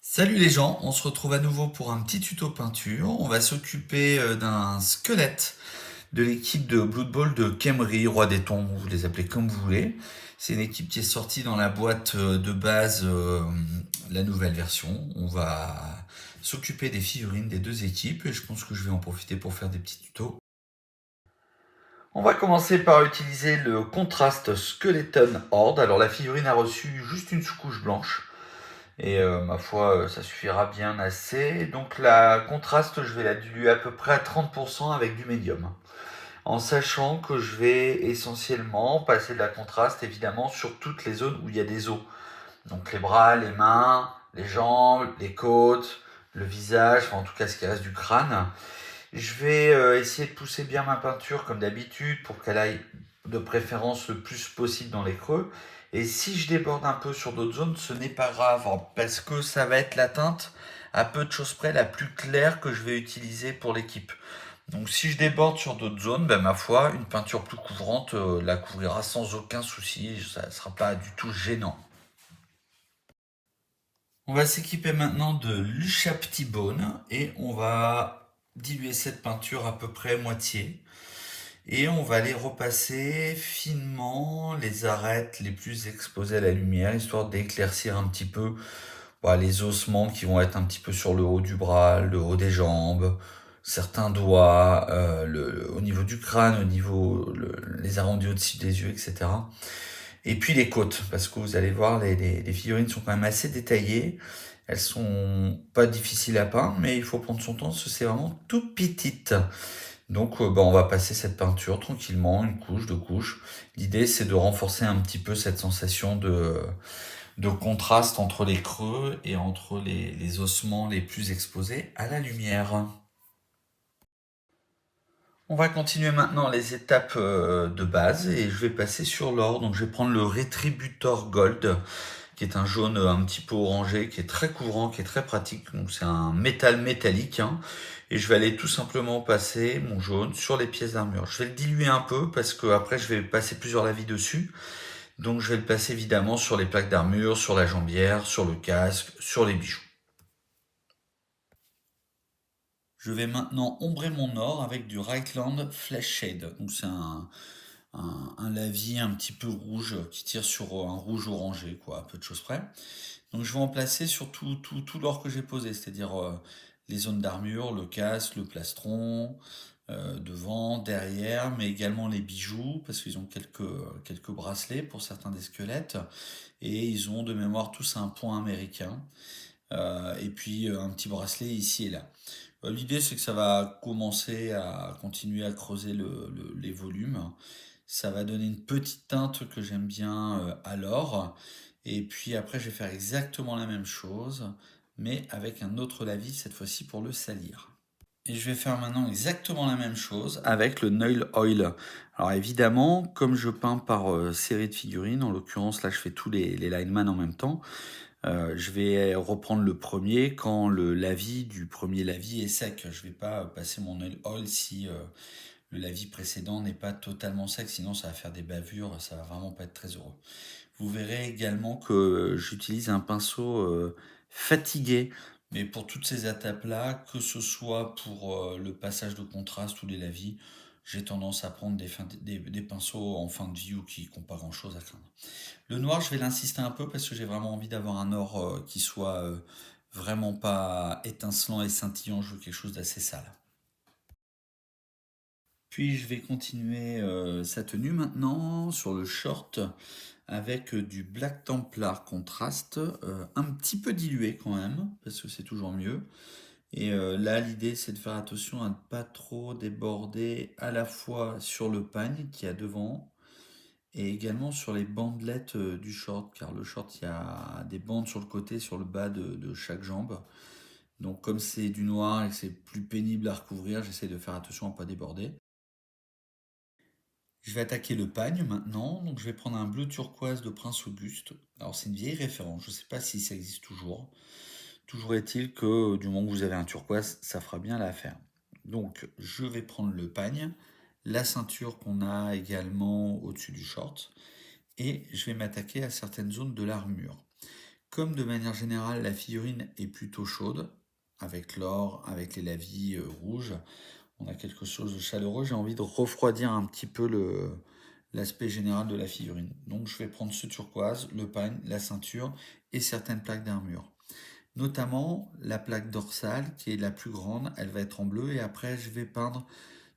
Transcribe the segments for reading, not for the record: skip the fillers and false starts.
Salut les gens, on se retrouve à nouveau pour un petit tuto peinture. On va s'occuper d'un squelette de l'équipe de Blood Bowl de Khemri, Roi des Tombes, vous les appelez comme vous voulez. C'est une équipe qui est sortie dans la boîte de base, la nouvelle version. On va s'occuper des figurines des deux équipes et je pense que je vais en profiter pour faire des petits tutos. On va commencer par utiliser le contraste Skeleton Horde. Alors la figurine a reçu juste une sous-couche blanche. Et ma foi, ça suffira bien assez. Donc la contraste, je vais la diluer à peu près à 30% avec du médium. En sachant que je vais essentiellement passer de la contraste évidemment sur toutes les zones où il y a des os. Donc les bras, les mains, les jambes, les côtes, le visage, enfin en tout cas ce qui reste du crâne. Je vais essayer de pousser bien ma peinture comme d'habitude pour qu'elle aille de préférence le plus possible dans les creux. Et si je déborde un peu sur d'autres zones, ce n'est pas grave parce que ça va être la teinte à peu de choses près la plus claire que je vais utiliser pour l'équipe. Donc si je déborde sur d'autres zones, ben, ma foi, une peinture plus couvrante la couvrira sans aucun souci, ça ne sera pas du tout gênant. On va s'équiper maintenant de l'Ushaptibone et on va diluer cette peinture à peu près moitié. Et on va aller repasser finement les arêtes les plus exposées à la lumière, histoire d'éclaircir un petit peu les ossements qui vont être un petit peu sur le haut du bras, le haut des jambes, certains doigts, au niveau du crâne, les arrondis au-dessus des yeux, etc. Et puis les côtes, parce que vous allez voir, les figurines sont quand même assez détaillées. Elles sont pas difficiles à peindre, mais il faut prendre son temps, parce que c'est vraiment tout petite. Donc on va passer cette peinture tranquillement, une couche, deux couches. L'idée c'est de renforcer un petit peu cette sensation de contraste entre les creux et entre les ossements les plus exposés à la lumière. On va continuer maintenant les étapes de base et je vais passer sur l'or. Donc je vais prendre le Retributor Gold qui est un jaune un petit peu orangé, qui est très couvrant, qui est très pratique. Donc c'est un métal métallique. Hein. Et je vais aller tout simplement passer mon jaune sur les pièces d'armure. Je vais le diluer un peu parce que après je vais passer plusieurs lavis dessus. Donc je vais le passer évidemment sur les plaques d'armure, sur la jambière, sur le casque, sur les bijoux. Je vais maintenant ombrer mon or avec du Reichland Flash Shade. Donc c'est un lavis un petit peu rouge qui tire sur un rouge orangé, quoi, à peu de choses près. Donc je vais en placer sur tout l'or que j'ai posé, c'est-à-dire les zones d'armure, le casque, le plastron, devant, derrière, mais également les bijoux, parce qu'ils ont quelques bracelets pour certains des squelettes, et ils ont de mémoire tous un point américain, et puis un petit bracelet ici et là. L'idée c'est que ça va commencer à continuer à creuser les volumes. Ça va donner une petite teinte que j'aime bien à l'or. Et puis après, je vais faire exactement la même chose, mais avec un autre lavis cette fois-ci pour le salir. Et je vais faire maintenant exactement la même chose avec le Nail Oil. Alors évidemment, comme je peins par série de figurines, en l'occurrence là je fais tous les lineman en même temps, je vais reprendre le premier quand le lavis du premier lavis est sec. Je vais pas passer mon Nail Oil si le lavis précédent n'est pas totalement sec, sinon ça va faire des bavures, ça va vraiment pas être très heureux. Vous verrez également que j'utilise un pinceau fatigué, mais pour toutes ces étapes-là, que ce soit pour le passage de contraste ou les lavis, j'ai tendance à prendre des pinceaux en fin de vie ou qui n'ont pas grand-chose à craindre. Le noir, je vais l'insister un peu parce que j'ai vraiment envie d'avoir un or qui soit vraiment pas étincelant et scintillant, je veux quelque chose d'assez sale. Puis je vais continuer sa tenue maintenant sur le short avec du Black Templar contraste, un petit peu dilué quand même, parce que c'est toujours mieux. Et là, l'idée, c'est de faire attention à ne pas trop déborder à la fois sur le pagne qui est devant et également sur les bandelettes du short, car le short, il y a des bandes sur le côté, sur le bas de chaque jambe. Donc comme c'est du noir et que c'est plus pénible à recouvrir, j'essaie de faire attention à ne pas déborder. Je vais attaquer le pagne maintenant. Donc je vais prendre un bleu turquoise de Prince Auguste. Alors c'est une vieille référence, je ne sais pas si ça existe toujours. Toujours est-il que du moment que vous avez un turquoise, ça fera bien l'affaire. Donc je vais prendre le pagne, la ceinture qu'on a également au-dessus du short, et je vais m'attaquer à certaines zones de l'armure. Comme de manière générale, la figurine est plutôt chaude, avec l'or, avec les lavis rouges, on a quelque chose de chaleureux. J'ai envie de refroidir un petit peu l'aspect général de la figurine. Donc je vais prendre ce turquoise, le pagne, la ceinture et certaines plaques d'armure. Notamment la plaque dorsale qui est la plus grande, elle va être en bleu et après je vais peindre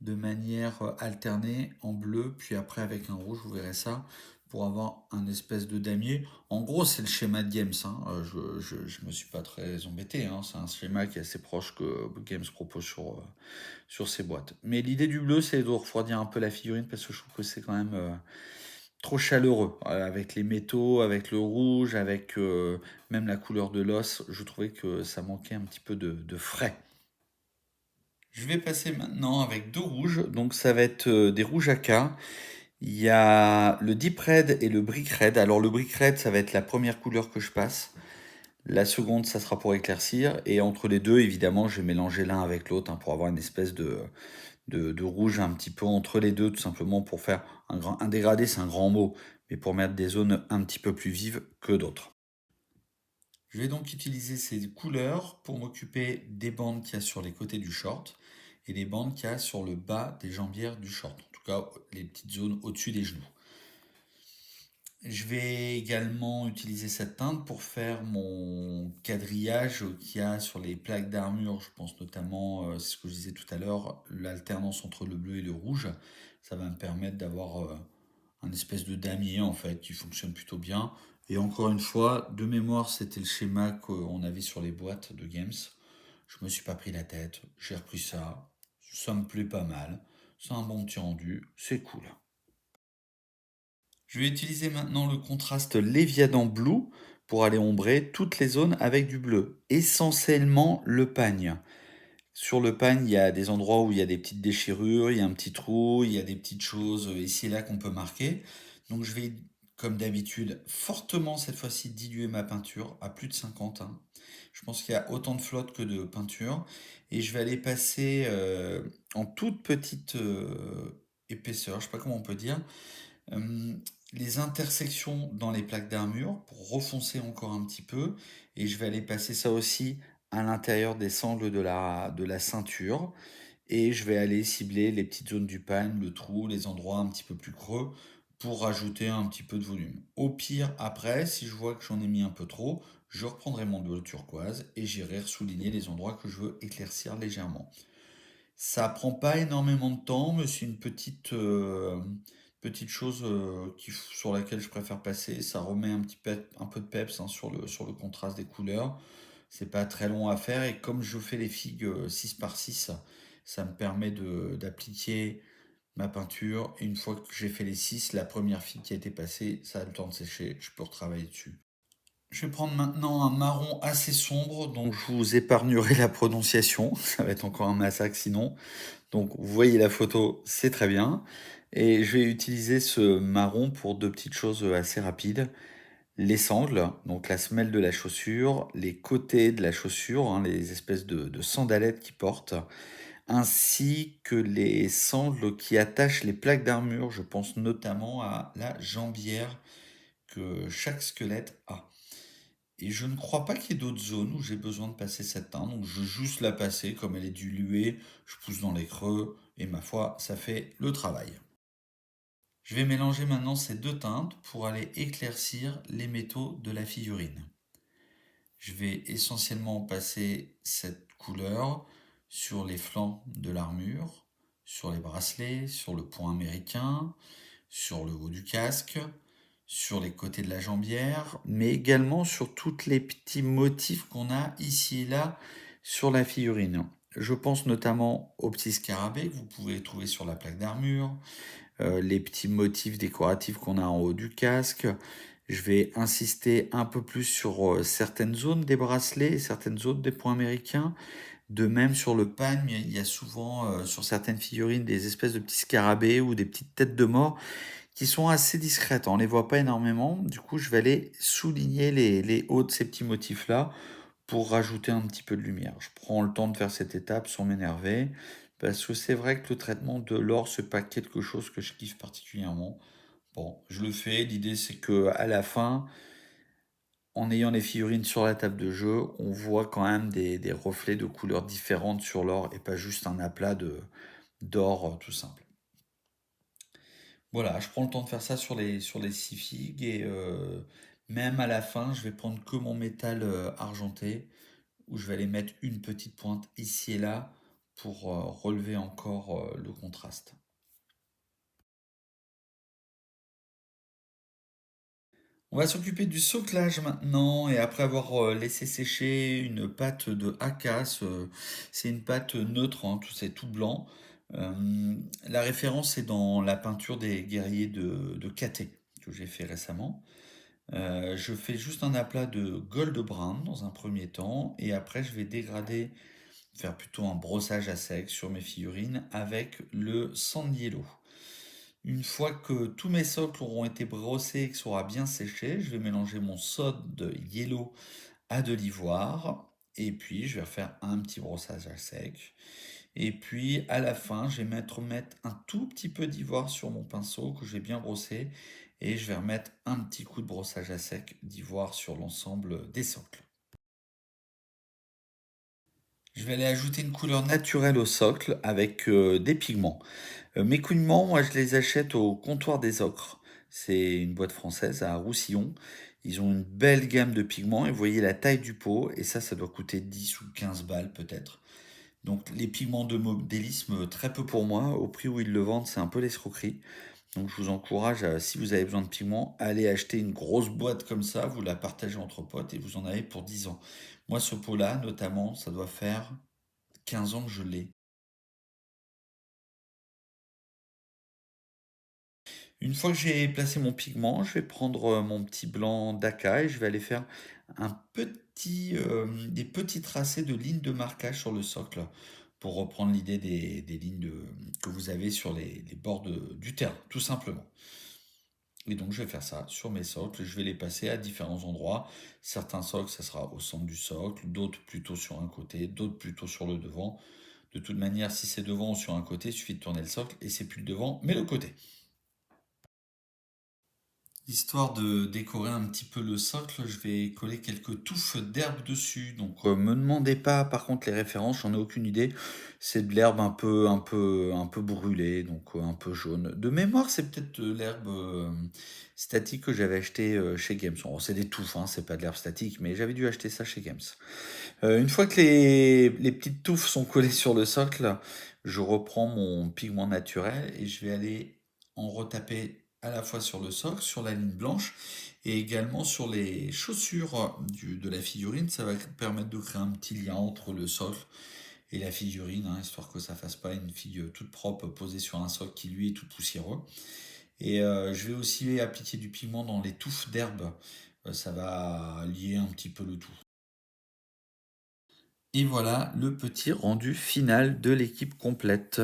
de manière alternée en bleu, puis après avec un rouge, vous verrez ça, pour avoir un espèce de damier. En gros, c'est le schéma de Games, hein. Je me suis pas très embêté, hein. C'est un schéma qui est assez proche que Games propose sur ses boîtes. Mais l'idée du bleu, c'est de refroidir un peu la figurine parce que je trouve que c'est quand même trop chaleureux. Avec les métaux, avec le rouge, avec même la couleur de l'os, je trouvais que ça manquait un petit peu de frais. Je vais passer maintenant avec deux rouges, donc ça va être des rouges AK. Il y a le Deep Red et le Brick Red. Alors le Brick Red, ça va être la première couleur que je passe. La seconde, ça sera pour éclaircir. Et entre les deux, évidemment, je vais mélanger l'un avec l'autre, hein, pour avoir une espèce de rouge un petit peu entre les deux, tout simplement pour faire un dégradé, c'est un grand mot, mais pour mettre des zones un petit peu plus vives que d'autres. Je vais donc utiliser ces couleurs pour m'occuper des bandes qu'il y a sur les côtés du short et des bandes qu'il y a sur le bas des jambières du short, en tout cas les petites zones au-dessus des genoux. Je vais également utiliser cette teinte pour faire mon quadrillage qu'il y a sur les plaques d'armure. Je pense notamment, c'est ce que je disais tout à l'heure, l'alternance entre le bleu et le rouge. Ça va me permettre d'avoir un espèce de damier en fait qui fonctionne plutôt bien. Et encore une fois, de mémoire, c'était le schéma qu'on avait sur les boîtes de Games. Je me suis pas pris la tête, j'ai repris ça. Ça me plaît pas mal. C'est un bon petit rendu, c'est cool. Je vais utiliser maintenant le contraste Léviathan Blue pour aller ombrer toutes les zones avec du bleu. Essentiellement le pagne. Sur le pagne, il y a des endroits où il y a des petites déchirures, il y a un petit trou, il y a des petites choses ici et là qu'on peut marquer. Donc je vais, comme d'habitude, fortement cette fois-ci diluer ma peinture à plus de 50, hein. Je pense qu'il y a autant de flotte que de peinture. Et je vais aller passer en toute petite épaisseur, je sais pas comment on peut dire, euh, les intersections dans les plaques d'armure pour refoncer encore un petit peu. Et je vais aller passer ça aussi à l'intérieur des sangles de la ceinture. Et je vais aller cibler les petites zones du pagne, le trou, les endroits un petit peu plus creux pour rajouter un petit peu de volume. Au pire, après, si je vois que j'en ai mis un peu trop, je reprendrai mon bleu turquoise et j'irai souligner les endroits que je veux éclaircir légèrement. Ça prend pas énormément de temps, mais c'est une petite chose sur laquelle je préfère passer. Ça remet un peu de peps, hein, sur le contraste des couleurs. C'est pas très long à faire et comme je fais les figues 6 par 6, ça me permet d'appliquer ma peinture. Et une fois que j'ai fait les 6, la première figue qui a été passée, ça a le temps de sécher, je peux retravailler dessus. Je vais prendre maintenant un marron assez sombre, donc je vous épargnerai la prononciation, ça va être encore un massacre sinon. Donc vous voyez la photo, c'est très bien. Et je vais utiliser ce marron pour deux petites choses assez rapides. Les sangles, donc la semelle de la chaussure, les côtés de la chaussure, hein, les espèces de sandalettes qui portent, ainsi que les sangles qui attachent les plaques d'armure. Je pense notamment à la jambière que chaque squelette a. Et je ne crois pas qu'il y ait d'autres zones où j'ai besoin de passer cette teinte, donc je veux juste la passer comme elle est diluée, je pousse dans les creux, et ma foi, ça fait le travail. Je vais mélanger maintenant ces deux teintes pour aller éclaircir les métaux de la figurine. Je vais essentiellement passer cette couleur sur les flancs de l'armure, sur les bracelets, sur le point américain, sur le haut du casque, sur les côtés de la jambière, mais également sur tous les petits motifs qu'on a ici et là sur la figurine. Je pense notamment aux petits scarabées que vous pouvez trouver sur la plaque d'armure, les petits motifs décoratifs qu'on a en haut du casque. Je vais insister un peu plus sur certaines zones des bracelets, certaines zones des points américains. De même sur le pagne, il y a souvent sur certaines figurines des espèces de petits scarabées ou des petites têtes de mort qui sont assez discrètes. On ne les voit pas énormément. Du coup, je vais aller souligner les hauts de ces petits motifs-là pour rajouter un petit peu de lumière. Je prends le temps de faire cette étape sans m'énerver, parce que c'est vrai que le traitement de l'or, c'est pas quelque chose que je kiffe particulièrement. Bon, je le fais. L'idée, c'est que à la fin, en ayant les figurines sur la table de jeu, on voit quand même des reflets de couleurs différentes sur l'or et pas juste un aplat d'or tout simple. Voilà, je prends le temps de faire ça sur les six figues et même à la fin, je vais prendre que mon métal argenté où je vais aller mettre une petite pointe ici et là pour relever encore le contraste. On va s'occuper du soclage maintenant et après avoir laissé sécher une pâte de Hakas, c'est une pâte neutre, hein, tout c'est tout blanc. Euh, la référence est dans la peinture des guerriers de Cathay que j'ai fait récemment. Je fais juste un aplat de gold brown dans un premier temps et après je vais dégrader, faire plutôt un brossage à sec sur mes figurines avec le sand yellow. Une fois que tous mes socles auront été brossés et que ça aura bien séché, je vais mélanger mon de yellow à de l'ivoire. Et puis, je vais refaire un petit brossage à sec. Et puis, à la fin, je vais mettre un tout petit peu d'ivoire sur mon pinceau que je vais bien brosser. Et je vais remettre un petit coup de brossage à sec d'ivoire sur l'ensemble des socles. Je vais aller ajouter une couleur naturelle au socle avec des pigments. Mes pigments, moi, je les achète au comptoir des ocres. C'est une boîte française à Roussillon. Ils ont une belle gamme de pigments et vous voyez la taille du pot. Et ça doit coûter 10 ou 15 balles peut-être. Donc les pigments de modélisme, très peu pour moi. Au prix où ils le vendent, c'est un peu l'escroquerie. Donc je vous encourage, si vous avez besoin de pigments, allez acheter une grosse boîte comme ça. Vous la partagez entre potes et vous en avez pour 10 ans. Moi, ce pot-là, notamment, ça doit faire 15 ans que je l'ai. Une fois que j'ai placé mon pigment, je vais prendre mon petit blanc d'Aka et je vais aller faire des petits tracés de lignes de marquage sur le socle pour reprendre l'idée des lignes que vous avez sur les bords du terrain, tout simplement. Et donc je vais faire ça sur mes socles, je vais les passer à différents endroits. Certains socles, ça sera au centre du socle, d'autres plutôt sur un côté, d'autres plutôt sur le devant. De toute manière, si c'est devant ou sur un côté, il suffit de tourner le socle et c'est plus le devant, mais le côté. Histoire de décorer un petit peu le socle, je vais coller quelques touffes d'herbe dessus. Donc, me demandez pas, par contre, les références, j'en ai aucune idée. C'est de l'herbe un peu brûlée, donc un peu jaune. De mémoire, c'est peut-être de l'herbe statique que j'avais acheté chez Games. Bon, c'est des touffes, hein, c'est pas de l'herbe statique, mais j'avais dû acheter ça chez Games. Une fois que les petites touffes sont collées sur le socle, je reprends mon pigment naturel et je vais aller en retaper à la fois sur le socle, sur la ligne blanche et également sur les chaussures de la figurine. Ça va permettre de créer un petit lien entre le socle et la figurine, hein, histoire que ça fasse pas une figure toute propre posée sur un socle qui lui est tout poussiéreux. Et je vais aussi appliquer du pigment dans les touffes d'herbe. Ça va lier un petit peu le tout. Et voilà le petit rendu final de l'équipe complète.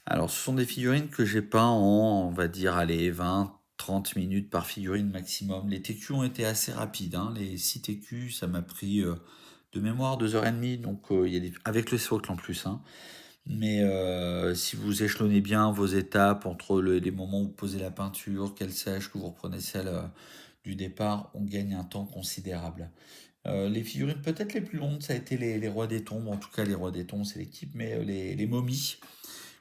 Alors, ce sont des figurines que j'ai peint en, on va dire, allez, 20-30 minutes par figurine maximum. Les TQ ont été assez rapides, hein. Les 6 TQ, ça m'a pris de mémoire 2h30, donc il y a avec le socle en plus, hein. Mais si vous échelonnez bien vos étapes entre les moments où vous posez la peinture, qu'elle sèche, que vous reprenez celle du départ, on gagne un temps considérable. Les figurines peut-être les plus longues, ça a été les rois des tombes. En tout cas, les rois des tombes, c'est l'équipe, mais les momies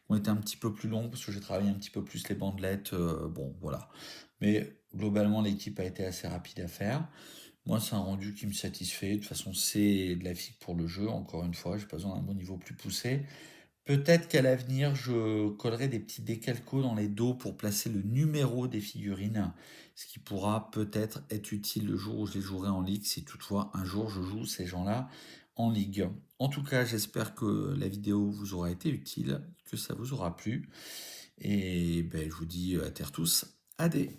ont été un petit peu plus longues parce que j'ai travaillé un petit peu plus les bandelettes. Bon, voilà. Mais globalement, l'équipe a été assez rapide à faire. Moi, c'est un rendu qui me satisfait. De toute façon, c'est de la figue pour le jeu. Encore une fois, j'ai pas besoin d'un bon niveau plus poussé. Peut-être qu'à l'avenir, je collerai des petits décalcos dans les dos pour placer le numéro des figurines, ce qui pourra peut-être être utile le jour où je les jouerai en ligue, si toutefois un jour je joue ces gens-là en ligue. En tout cas, j'espère que la vidéo vous aura été utile, que ça vous aura plu, et ben, je vous dis à terre tous, adé.